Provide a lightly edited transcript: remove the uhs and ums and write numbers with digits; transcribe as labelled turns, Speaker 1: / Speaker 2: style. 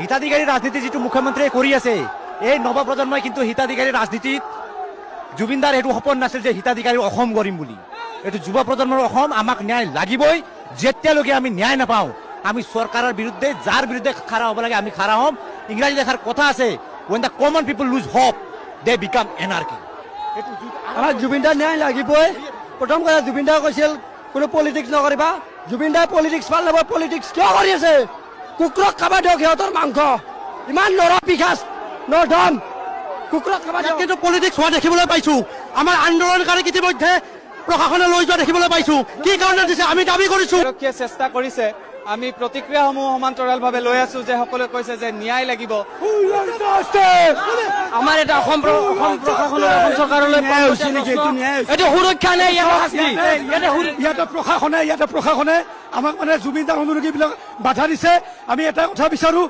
Speaker 1: হিতাধিকাৰী ৰাজনীতি যিটো মুখ্যমন্ত্ৰীয়ে কৰি আছে, এই নৱপ্ৰজন্মই কিন্তু হিতাধিকাৰী ৰাজনীতিত জুবিনদাৰ এইটো সপোন নাছিল যে হিতাধিকাৰী অসম কৰিম বুলি। এইটো যুৱ প্ৰজন্মৰ অসম, আমাক ন্যায় লাগিবই। যেতিয়ালৈকে আমি ন্যায় নাপাওঁ, আমি চৰকাৰৰ বিৰুদ্ধে, যাৰ বিৰুদ্ধে খাৰা হ'ব লাগে আমি খাৰা হ'ম। ইংৰাজী লেখাৰ কথা আছে, when the common people lose hope they become anarchy।
Speaker 2: আমাৰ জুবিনদাৰ ন্যায় লাগিবই। প্ৰথম কথা জুবিনদাই কৈছিল কোনো পলিটিক্স নকৰিবা। জুবিনদাই পলিটিক্স ভাল নাপায়। পলিটিক্স কিয় কৰি আছে? কুকুৰক খাব দিয়ক সিহঁতৰ মাংস। ইমান নৰ পিশাচ নধম কুকুৰক খাব দিয়ক।
Speaker 3: কিন্তু পলিটিক্স হোৱা দেখিবলৈ পাইছো। আমাৰ আন্দোলনকাৰী ইতিমধ্যে প্ৰশাসনে লৈ যোৱা দেখিবলৈ পাইছো। কি কাৰণে দিছে আমি দাবী কৰিছো।
Speaker 4: আৰক্ষীয়ে চেষ্টা কৰিছে। আমি প্ৰতিক্ৰিয়াসমূহ সমান্তৰালভাৱে লৈ আছো যে সকলোৱে কৈছে যে ন্যায় লাগিব।
Speaker 2: আমাৰ এটা অসম প্ৰশাসনৰ অসম চৰকাৰলৈ এইটো সুৰক্ষা নাই।
Speaker 3: ইয়াতে প্ৰশাসনে আমাক মানে জুবিনদাৰ অনুৰাগীবিলাক বাধা দিছে। আমি এটা কথা বিচাৰো,